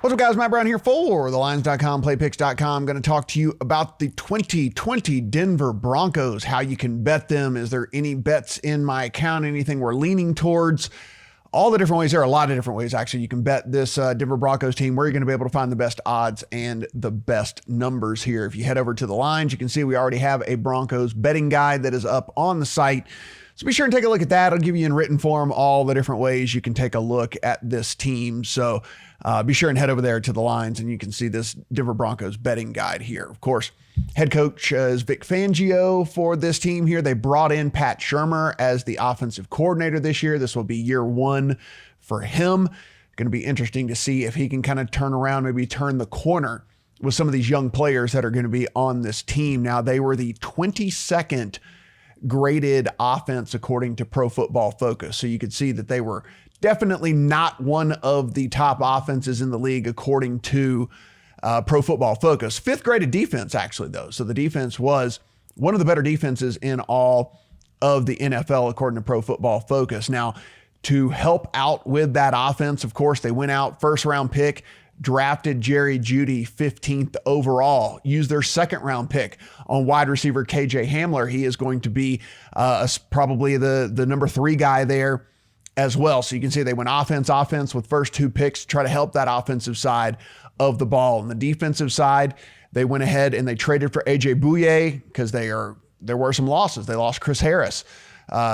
What's up, guys? Matt Brown here for TheLions.com, PlayPicks.com. I'm going to talk to you about the 2020 Denver Broncos, how you can bet them. Is there any bets in my account, anything we're leaning towards? All the different ways. There are a lot of different ways, actually. You can bet this Denver Broncos team, where you're going to be able to find the best odds and the best numbers here. If you head over to the lines, you can see we already have a Broncos betting guide that is up on the site. So be sure and take a look at that. I'll give you in written form all the different ways you can take a look at this team. So be sure and head over there to the lines and you can see this Denver Broncos betting guide here. Of course, head coach is Vic Fangio for this team here. They brought in Pat Shurmur as the offensive coordinator this year. This will be year one for him. Going to be interesting to see if he can kind of turn around, maybe turn the corner with some of these young players that are going to be on this team. Now, they were the 22nd graded offense according to Pro Football Focus. So you could see that they were definitely not one of the top offenses in the league according to Pro Football Focus. Fifth graded defense, actually, though. So the defense was one of the better defenses in all of the NFL according to Pro Football Focus. Now, to help out with that offense, of course, they went out first round pick, drafted Jeudy 15th overall, used their second round pick on wide receiver KJ Hamler. He is going to be probably the number 3 guy there as well. So you can see they went offense with first 2 picks to try to help that offensive side of the ball. On the defensive side, they went ahead and they traded for AJ Bouye because there were some losses. They lost Chris Harris.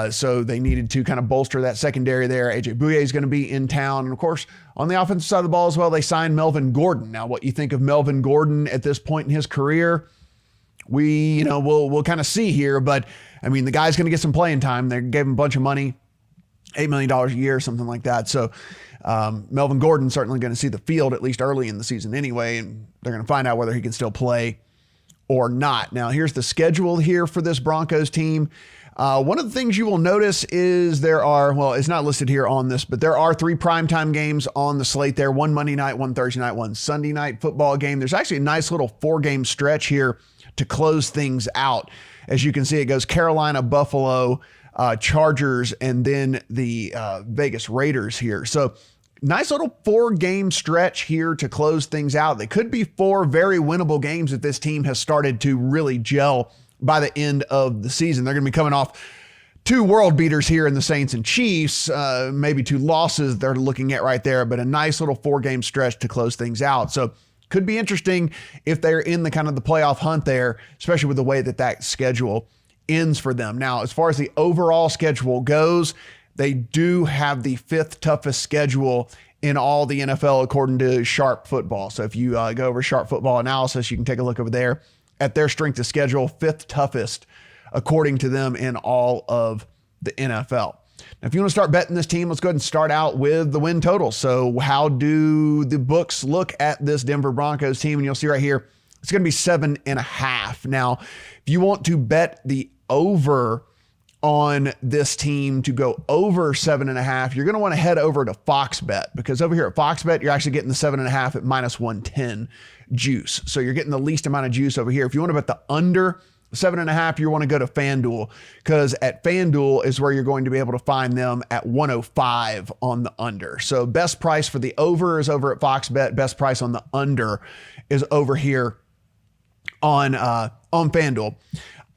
So they needed to kind of bolster that secondary there. AJ Bouye is going to be in town. And of course, on the offensive side of the ball as well, they signed Melvin Gordon. Now, what you think of Melvin Gordon at this point in his career, we'll kind of see here. But I mean, the guy's going to get some playing time. They gave him a bunch of money, $8 million a year, something like that. So Melvin Gordon's certainly going to see the field at least early in the season anyway. And they're going to find out whether he can still play or not. Now, here's the schedule here for this Broncos team. One of the things you will notice is it's not listed here on this, but there are 3 primetime games on the slate there. 1 Monday night, 1 Thursday night, 1 Sunday night football game. There's actually a nice little 4-game stretch here to close things out. As you can see, it goes Carolina, Buffalo, Chargers, and then the Vegas Raiders here. So nice little 4-game stretch here to close things out. They could be 4 very winnable games if this team has started to really gel by the end of the season. They're going to be coming off 2 world beaters here in the Saints and Chiefs, maybe 2 losses they're looking at right there, but a nice little 4-game stretch to close things out. So could be interesting if they're in the kind of the playoff hunt there, especially with the way that schedule ends for them. Now, as far as the overall schedule goes, they do have the 5th toughest schedule in all the NFL according to Sharp Football. So if you go over Sharp Football Analysis, you can take a look over there at their strength of schedule, 5th toughest according to them in all of the NFL. Now, if you want to start betting this team, let's go ahead and start out with the win total. So how do the books look at this Denver Broncos team? And you'll see right here, it's going to be 7.5. Now, if you want to bet the over on this team to go over 7.5, you're going to want to head over to Fox Bet, because over here at Fox Bet, you're actually getting the 7.5 at minus 110 juice. So you're getting the least amount of juice over here. If you want to bet the under 7.5, you want to go to FanDuel, because at FanDuel is where you're going to be able to find them at 105 on the under. So best price for the over is over at Fox Bet. Best price on the under is over here on FanDuel.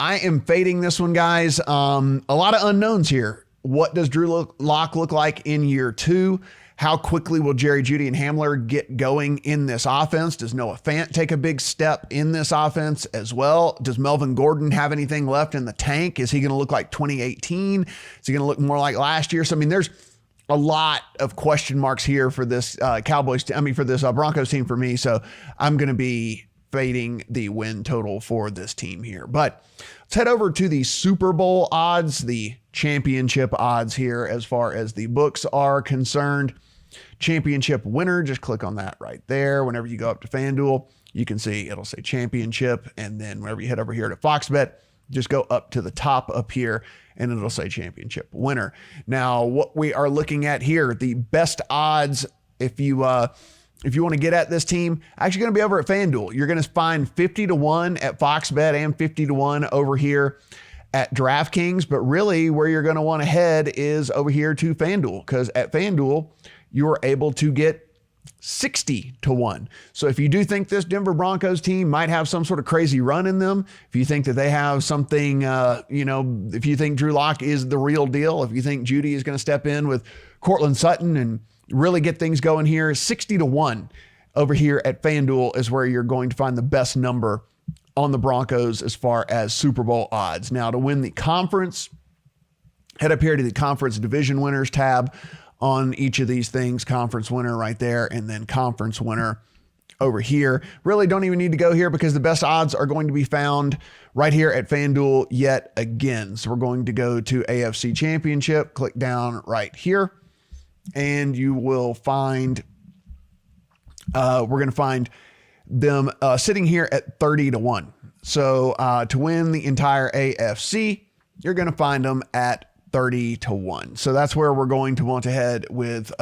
I am fading this one, guys. A lot of unknowns here. What does Drew Lock look like in year 2? How quickly will Jeudy and Hamler get going in this offense? Does Noah Fant take a big step in this offense as well? Does Melvin Gordon have anything left in the tank? Is he going to look like 2018? Is he going to look more like last year? So, I mean, there's a lot of question marks here for this Broncos team for me. So I'm going to be fading the win total for this team here. But let's head over to the Super Bowl odds, the championship odds here as far as the books are concerned. Championship winner, just click on that right there. Whenever you go up to FanDuel, you can see it'll say championship. And then whenever you head over here to Fox Bet, just go up to the top up here and it'll say championship winner. Now, what we are looking at here, the best odds, if you want to get at this team, actually going to be over at FanDuel. You're going to find 50-1 at Fox Bet and 50-1 over here at DraftKings. But really where you're going to want to head is over here to FanDuel, because at FanDuel, you are able to get 60 to 1. So if you do think this Denver Broncos team might have some sort of crazy run in them, if you think that they have something, if you think Drew Lock is the real deal, if you think Jeudy is going to step in with Courtland Sutton and really get things going here, 60 to 1 over here at FanDuel is where you're going to find the best number on the Broncos as far as Super Bowl odds. Now, to win the conference, head up here to the conference division winners tab on each of these things, conference winner right there, and then conference winner over here. Really don't even need to go here because the best odds are going to be found right here at FanDuel yet again. So we're going to go to AFC Championship, click down right here, and you will find, we're going to find them sitting here at 30 to 1. So to win the entire AFC, you're going to find them at 30 to 1. So that's where we're going to want to head with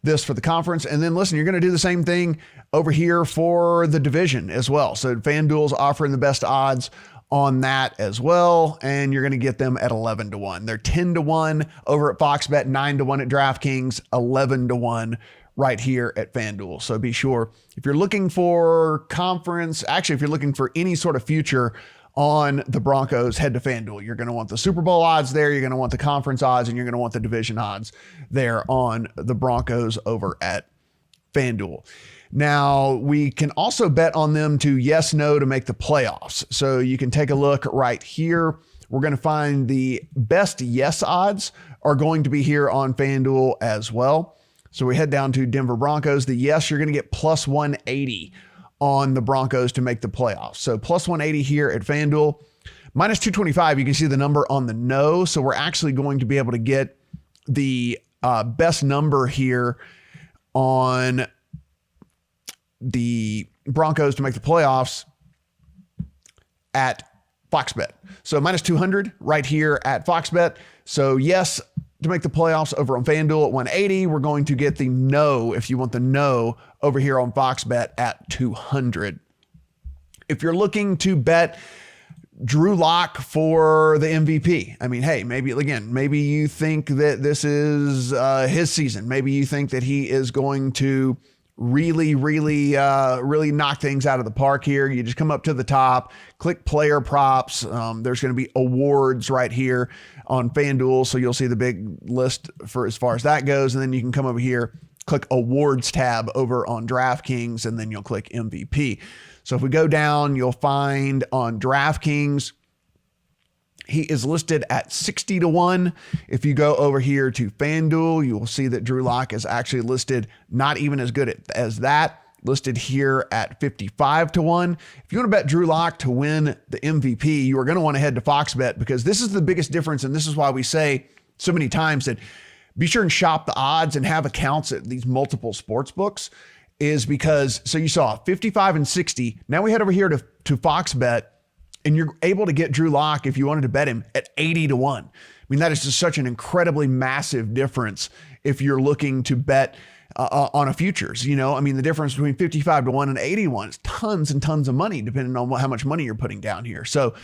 this for the conference. And then listen, you're going to do the same thing over here for the division as well. So FanDuel's offering the best odds on that as well. And you're going to get them at 11 to 1. They're 10 to 1 over at Fox Bet, 9 to 1 at DraftKings, 11 to 1 right here at FanDuel. So be sure if you're looking for conference, actually, if you're looking for any sort of future on the Broncos, head to FanDuel. You're going to want the Super Bowl odds there. You're going to want the conference odds, and you're going to want the division odds there on the Broncos over at FanDuel. Now, we can also bet on them to yes, no to make the playoffs. So you can take a look right here. We're going to find the best yes odds are going to be here on FanDuel as well. So we head down to Denver Broncos. The yes, you're going to get plus 180 on the Broncos to make the playoffs. So plus 180 here at FanDuel. Minus 225, you can see the number on the no. So we're actually going to be able to get the best number here on the Broncos to make the playoffs at Fox Bet. So minus 200 right here at Fox Bet. So yes, to make the playoffs over on FanDuel at 180. We're going to get the no, if you want the no, over here on Fox Bet at 200. If you're looking to bet Drew Lock for the MVP, I mean, hey, maybe you think that this is his season. Maybe you think that he is going to really knock things out of the park here. You just come up to the top, click player props. There's going to be awards right here on FanDuel. So you'll see the big list for as far as that goes. And then you can come over here, click awards tab over on DraftKings, and then you'll click MVP. So if we go down, you'll find on DraftKings, he is listed at 60 to 1. If you go over here to FanDuel, you will see that Drew Lock is actually listed not even as good as that, listed here at 55 to 1. If you want to bet Drew Lock to win the MVP, you are going to want to head to Fox Bet, because this is the biggest difference. And this is why we say so many times that be sure and shop the odds and have accounts at these multiple sports books, is because, so you saw 55 and 60. Now we head over here to Fox Bet, and you're able to get Drew Lock, if you wanted to bet him, at 80 to 1. I mean, that is just such an incredibly massive difference if you're looking to bet on a futures. You know, I mean, the difference between 55 to 1 and 80 to 1 is tons and tons of money, depending on how much money you're putting down here. So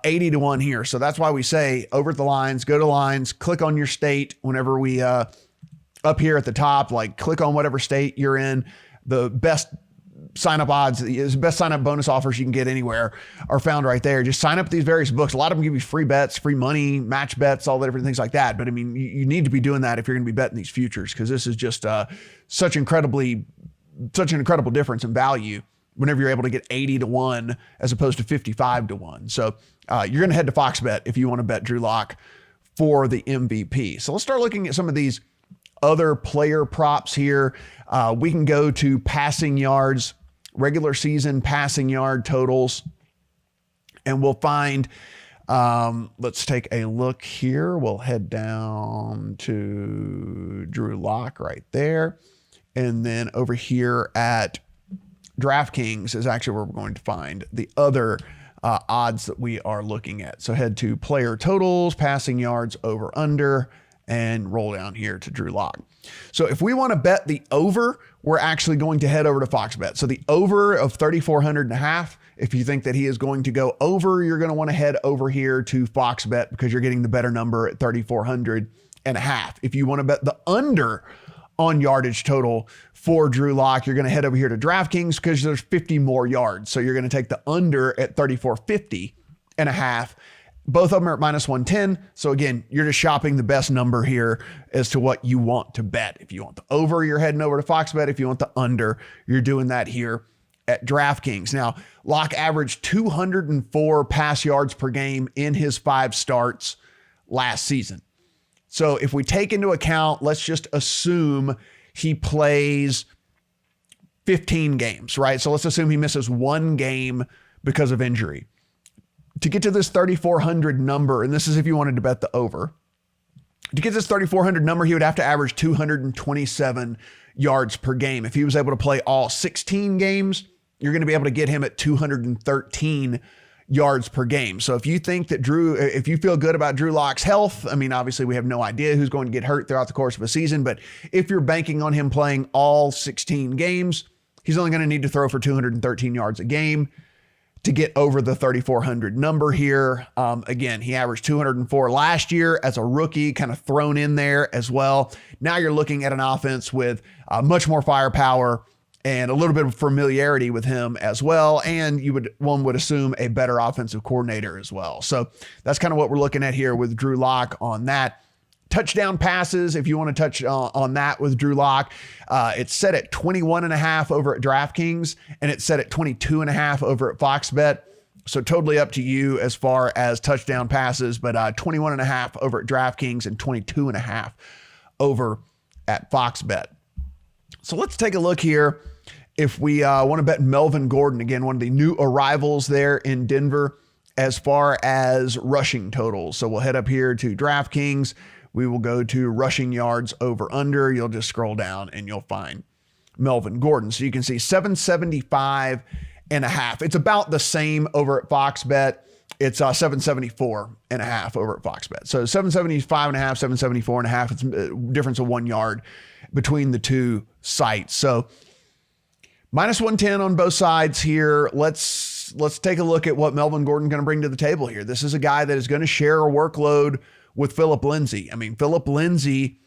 80 to 1 here. So that's why we say over at the lines, go to lines, click on your state whenever we up here at the top, like click on whatever state you're in. The best sign up odds, the best sign up bonus offers you can get anywhere are found right there. Just sign up these various books. A lot of them give you free bets, free money, match bets, all the different things like that. But I mean, you need to be doing that if you're going to be betting these futures, because this is just such an incredible difference in value whenever you're able to get 80 to 1 as opposed to 55 to 1. So you're going to head to Fox Bet if you want to bet Drew Lock for the MVP. So let's start looking at some of these other player props here. We can go to passing yards, regular season passing yard totals, and we'll find, let's take a look here. We'll head down to Drew Lock right there. And then over here at DraftKings is actually where we're going to find the other odds that we are looking at. So head to player totals, passing yards, over, under, and roll down here to Drew Lock. So if we want to bet the over, we're actually going to head over to Fox Bet. So the over of 3,400 and a half, if you think that he is going to go over, you're going to want to head over here to Fox Bet, because you're getting the better number at 3,400 and a half. If you want to bet the under on yardage total for Drew Lock. You're going to head over here to DraftKings because there's 50 more yards. So you're going to take the under at 34.50.5. Both of them are at minus 110. So again, you're just shopping the best number here as to what you want to bet. If you want the over, you're heading over to Fox Bet. If you want the under, you're doing that here at DraftKings. Now, Lock averaged 204 pass yards per game in his 5 starts last season. So if we take into account, let's just assume he plays 15 games, right? So let's assume he misses 1 game because of injury. To get to this 3,400 number, and this is if you wanted to bet the over, to get this 3,400 number, he would have to average 227 yards per game. If he was able to play all 16 games, you're going to be able to get him at 213 yards per game. So if you think that if you feel good about Drew Lock's health, I mean, obviously we have no idea who's going to get hurt throughout the course of a season, but if you're banking on him playing all 16 games, he's only going to need to throw for 213 yards a game to get over the 3,400 number here. Again, he averaged 204 last year as a rookie, kind of thrown in there as well. Now you're looking at an offense with much more firepower and a little bit of familiarity with him as well. And one would assume a better offensive coordinator as well. So that's kind of what we're looking at here with Drew Lock on that. Touchdown passes, if you want to touch on that with Drew Lock, it's set at 21.5 over at DraftKings, and it's set at 22.5 over at Fox Bet. So totally up to you as far as touchdown passes, but 21.5 over at DraftKings and 22.5 over at Fox Bet. So let's take a look here. If we want to bet Melvin Gordon, again, one of the new arrivals there in Denver as far as rushing totals. So we'll head up here to DraftKings. We will go to rushing yards over under. You'll just scroll down and you'll find Melvin Gordon. So you can see 775.5. It's about the same over at Fox Bet. It's 774.5 over at Fox Bet. So 775.5, 774.5. It's a difference of 1 yard between the two sites. So minus 110 on both sides here. Let's take a look at what Melvin Gordon's going to bring to the table here. This is a guy that is going to share a workload with Phillip Lindsay. I mean, Phillip Lindsay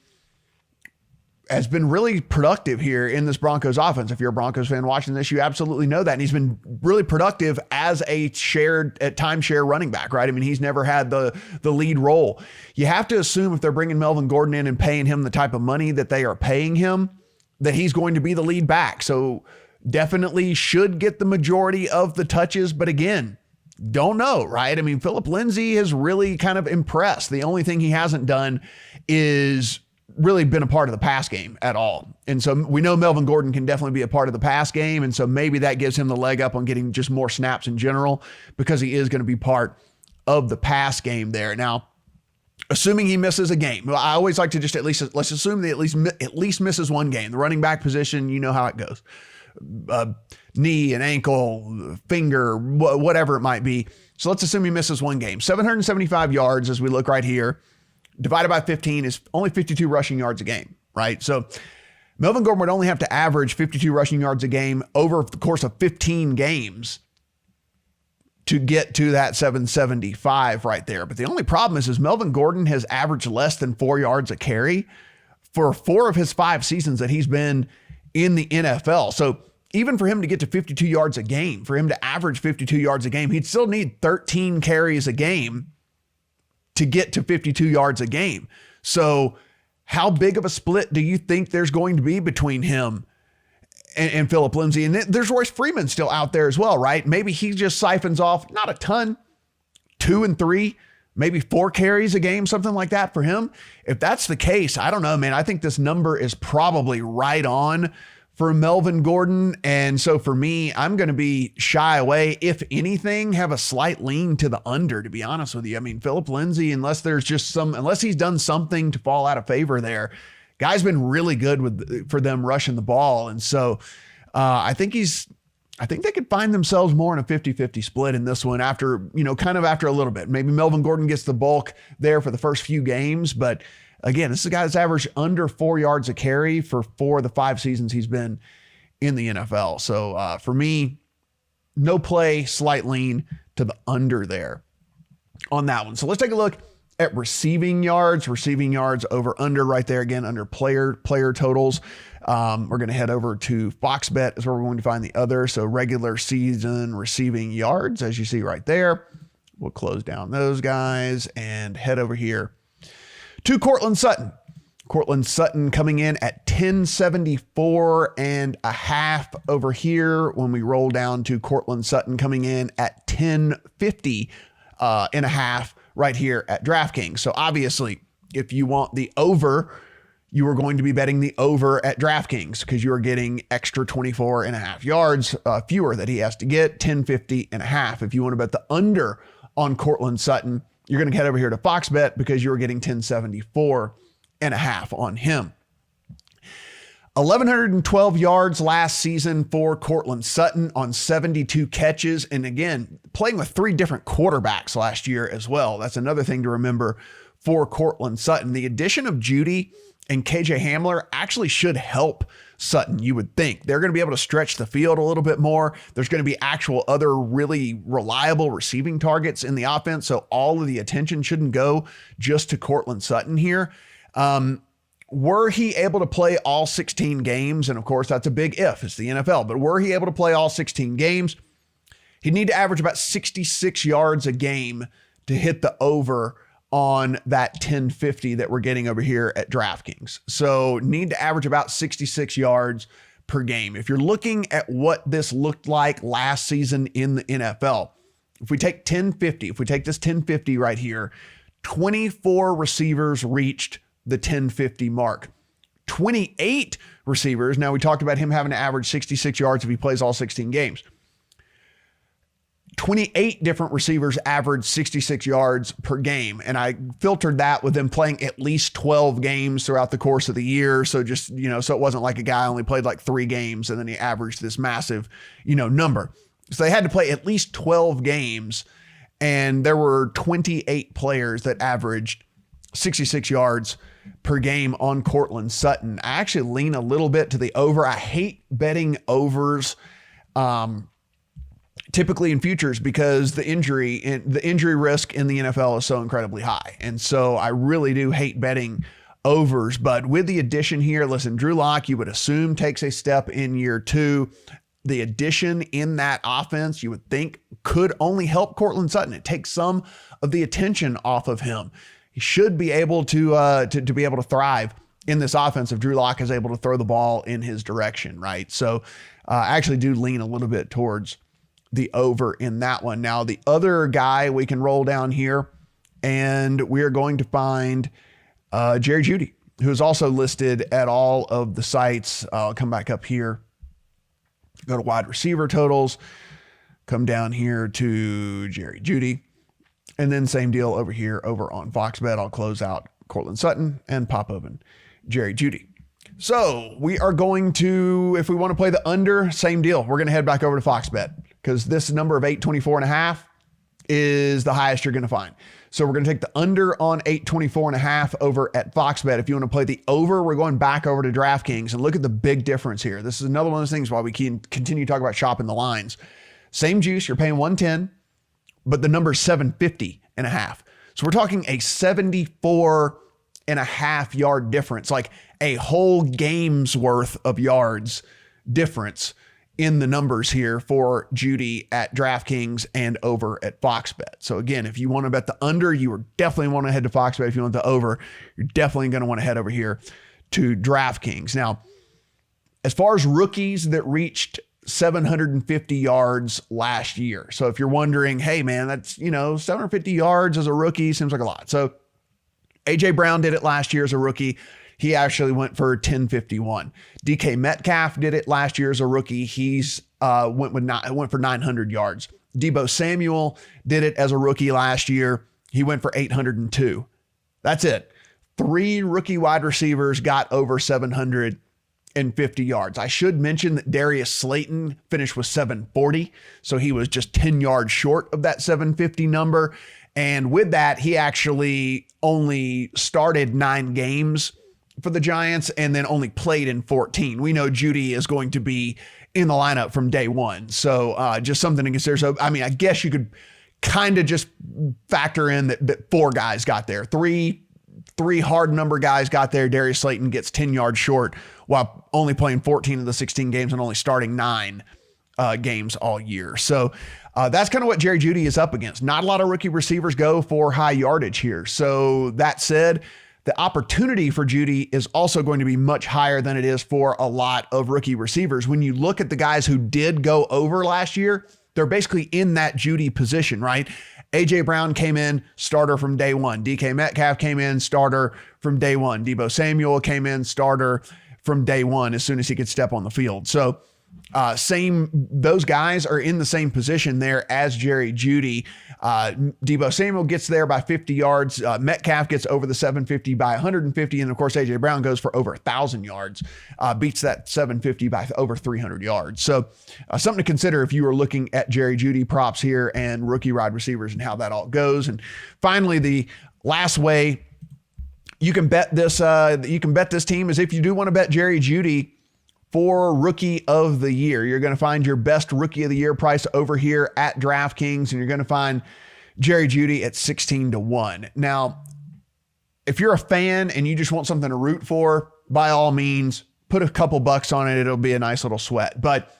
has been really productive here in this Broncos offense. If you're a Broncos fan watching this, you absolutely know that. And he's been really productive as a timeshare running back, right? I mean, he's never had the lead role. You have to assume if they're bringing Melvin Gordon in and paying him the type of money that they are paying him, that he's going to be the lead back. So definitely should get the majority of the touches. But again, don't know, right? I mean, Phillip Lindsay has really kind of impressed. The only thing he hasn't done is really been a part of the pass game at all. And so we know Melvin Gordon can definitely be a part of the pass game. And so maybe that gives him the leg up on getting just more snaps in general because he is going to be part of the pass game there. Now, assuming he misses a game, well, I always like to just let's assume that at least misses 1 game. The running back position, you know how it goes. Knee and ankle, finger, whatever it might be. So let's assume he misses 1 game. 775 yards as we look right here, divided by 15 is only 52 rushing yards a game, right? So Melvin Gordon would only have to average 52 rushing yards a game over the course of 15 games to get to that 775 right there. But the only problem is Melvin Gordon has averaged less than 4 yards a carry for 4 of his 5 seasons that he's been in the NFL. So even for him to get to 52 yards a game, for him to average 52 yards a game, he'd still need 13 carries a game to get to 52 yards a game. So how big of a split do you think there's going to be between him and Phillip Lindsay? And there's Royce Freeman still out there as well, right? Maybe he just siphons off, not a ton, 2 and 3, maybe 4 carries a game, something like that for him. If that's the case, I don't know, man. I think this number is probably right on for Melvin Gordon. And so for me, I'm going to be shy away. If anything, have a slight lean to the under, to be honest with you. I mean, Phillip Lindsay, unless he's done something to fall out of favor there, guy's been really good for them rushing the ball. And so I think they could find themselves more in a 50-50 split in this one after a little bit. Maybe Melvin Gordon gets the bulk there for the first few games, but again, this is a guy that's averaged under 4 yards a carry for 4 of the 5 seasons he's been in the NFL. So for me, no play, slight lean to the under there on that one. So let's take a look at receiving yards over under right there again under player totals. We're going to head over to Fox Bet is where we're going to find the other. So regular season receiving yards, as you see right there. We'll close down those guys and head over here to Courtland Sutton. Courtland Sutton coming in at 1074 and a half over here. When we roll down to Courtland Sutton coming in at 1050 and a half right here at DraftKings. So obviously, if you want the over, you are going to be betting the over at DraftKings because you are getting extra 24 and a half yards fewer that he has to get, 1050 and a half. If you want to bet the under on Courtland Sutton, you're going to head over here to Fox Bet because you're getting 1074 and a half on him. 1,112 yards last season for Courtland Sutton on 72 catches. And again, playing with 3 different quarterbacks last year as well. That's another thing to remember for Courtland Sutton. The addition of Jeudy and KJ Hamler actually should help Sutton, you would think. They're going to be able to stretch the field a little bit more. There's going to be actual other really reliable receiving targets in the offense. So all of the attention shouldn't go just to Courtland Sutton here. Were he able to play all 16 games? And of course, that's a big if. It's the NFL. But were he able to play all 16 games? He'd need to average about 66 yards a game to hit the over on that 1050 that we're getting over here at DraftKings. So need to average about 66 yards per game. If you're looking at what this looked like last season in the NFL, if we take 1050, if we take this 1050 right here, 24 receivers reached the 1050 mark. 28 receivers. Now we talked about him having to average 66 yards if he plays all 16 games. 28 different receivers average 66 yards per game. And I filtered that with them playing at least 12 games throughout the course of the year. So just, so it wasn't like a guy only played like 3 games and then he averaged this massive, number. So they had to play at least 12 games. And there were 28 players that averaged 66 yards per game on Courtland Sutton. I actually lean a little bit to the over. I hate betting overs typically in futures because the injury risk in the NFL is so incredibly high. And so I really do hate betting overs. But with the addition here, listen, Drew Lock, you would assume takes a step in year 2. The addition in that offense, you would think, could only help Courtland Sutton. It takes some of the attention off of him. He should be able to be able to thrive in this offense if Drew Lock is able to throw the ball in his direction, right? So I actually do lean a little bit towards the over in that one. Now, the other guy we can roll down here, and we are going to find Jerry Jeudy, who is also listed at all of the sites. I'll come back up here, go to wide receiver totals, come down here to Jerry Jeudy. And then same deal over here over on Fox Bet. I'll close out Courtland Sutton and pop open Jerry Jeudy. So we are going to, if we want to play the under, same deal. We're going to head back over to Fox Bet because this number of 824 and a half is the highest you're going to find. So we're going to take the under on 824 and a half over at Fox Bet. If you want to play the over, we're going back over to DraftKings and look at the big difference here. This is another one of those things why we can continue to talk about shopping the lines. Same juice, you're paying 110. But the number is 750 and a half. So we're talking a 74 and a half yard difference, like a whole game's worth of yards difference in the numbers here for Jeudy at DraftKings and over at Fox Bet. So again, if you want to bet the under, you are definitely want to head to Fox Bet. If you want the over, you're definitely going to want to head over here to DraftKings. Now, as far as rookies that reached 750 yards last year. So if you're wondering, hey man, that's, 750 yards as a rookie seems like a lot. So AJ Brown did it last year as a rookie. He actually went for 1051. DK Metcalf did it last year as a rookie. He's went for 900 yards. Deebo Samuel did it as a rookie last year. He went for 802. That's it. 3 rookie wide receivers got over 750 yards. I should mention that Darius Slayton finished with 740. So he was just 10 yards short of that 750 number. And with that, he actually only started 9 games for the Giants and then only played in 14. We know Jeudy is going to be in the lineup from day one. So just something to consider. So, I mean, I guess you could kind of just factor in that 4 guys got there. Three hard number guys got there. Darius Slayton gets 10 yards short while only playing 14 of the 16 games and only starting 9 games all year. So that's kind of what Jerry Jeudy is up against. Not a lot of rookie receivers go for high yardage here. So that said, the opportunity for Jeudy is also going to be much higher than it is for a lot of rookie receivers. When you look at the guys who did go over last year, they're basically in that Jeudy position, right? A.J. Brown came in, starter from day one. DK Metcalf came in, starter from day one. Deebo Samuel came in, starter from day one as soon as he could step on the field. So those guys are in the same position there as Jerry Jeudy. Deebo Samuel gets there by 50 yards. Metcalf gets over the 750 by 150. And of course, A.J. Brown goes for over 1,000 yards, beats that 750 by over 300 yards. So something to consider if you are looking at Jerry Jeudy props here and rookie wide receivers and how that all goes. And finally, the last way you can bet this team is if you do want to bet Jerry Jeudy for Rookie of the Year. You're going to find your best Rookie of the Year price over here at DraftKings, and you're going to find Jerry Jeudy at 16-1. Now, if you're a fan and you just want something to root for, by all means, put a couple bucks on it. It'll be a nice little sweat. But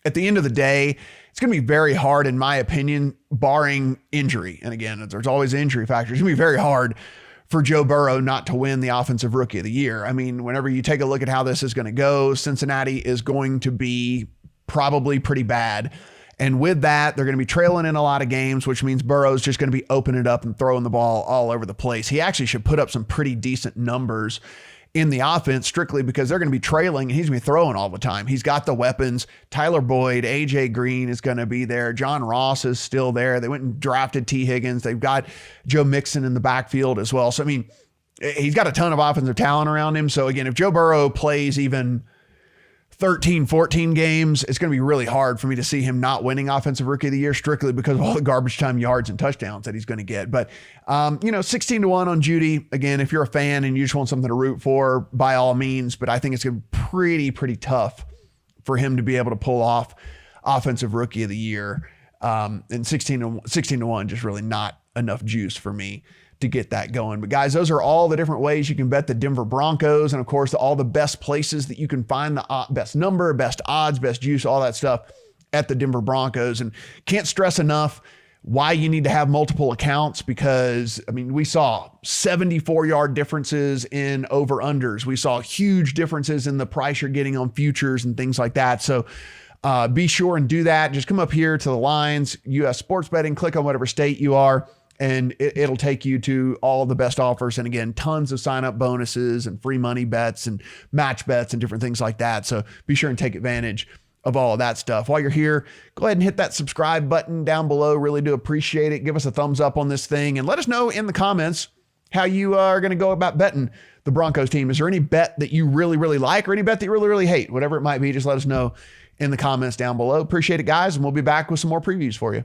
at the end of the day, it's going to be very hard, in my opinion, barring injury. And again, there's always injury factors. It's going to be very hard for Joe Burrow not to win the Offensive Rookie of the Year. I mean, whenever you take a look at how this is going to go, Cincinnati is going to be probably pretty bad. And with that, they're going to be trailing in a lot of games, which means Burrow's just going to be opening it up and throwing the ball all over the place. He actually should put up some pretty decent numbers in the offense strictly because they're going to be trailing and he's going to be throwing all the time. He's got the weapons. Tyler Boyd, AJ Green is going to be there. John Ross is still there. They went and drafted T. Higgins. They've got Joe Mixon in the backfield as well. So, I mean, he's got a ton of offensive talent around him. So again, if Joe Burrow plays even 13, 14 games, it's going to be really hard for me to see him not winning Offensive Rookie of the Year strictly because of all the garbage time yards and touchdowns that he's going to get. But, 16-1 on Jeudy. Again, if you're a fan and you just want something to root for, by all means, but I think it's going to be pretty tough for him to be able to pull off Offensive Rookie of the Year. And 16-1, just really not enough juice for me to get that going. But guys, those are all the different ways you can bet the Denver Broncos. And of course, all the best places that you can find the best number, best odds, best juice, all that stuff at the Denver Broncos. And can't stress enough why you need to have multiple accounts because, I mean, we saw 74-yard differences in over-unders. We saw huge differences in the price you're getting on futures and things like that. So be sure and do that. Just come up here to the lines, US Sports Betting, click on whatever state you are, and it'll take you to all the best offers. And again, tons of sign-up bonuses and free money bets and match bets and different things like that. So be sure and take advantage of all of that stuff. While you're here, go ahead and hit that subscribe button down below. Really do appreciate it. Give us a thumbs up on this thing and let us know in the comments how you are going to go about betting the Broncos team. Is there any bet that you really, really like or any bet that you really, really hate? Whatever it might be, just let us know in the comments down below. Appreciate it, guys, and we'll be back with some more previews for you.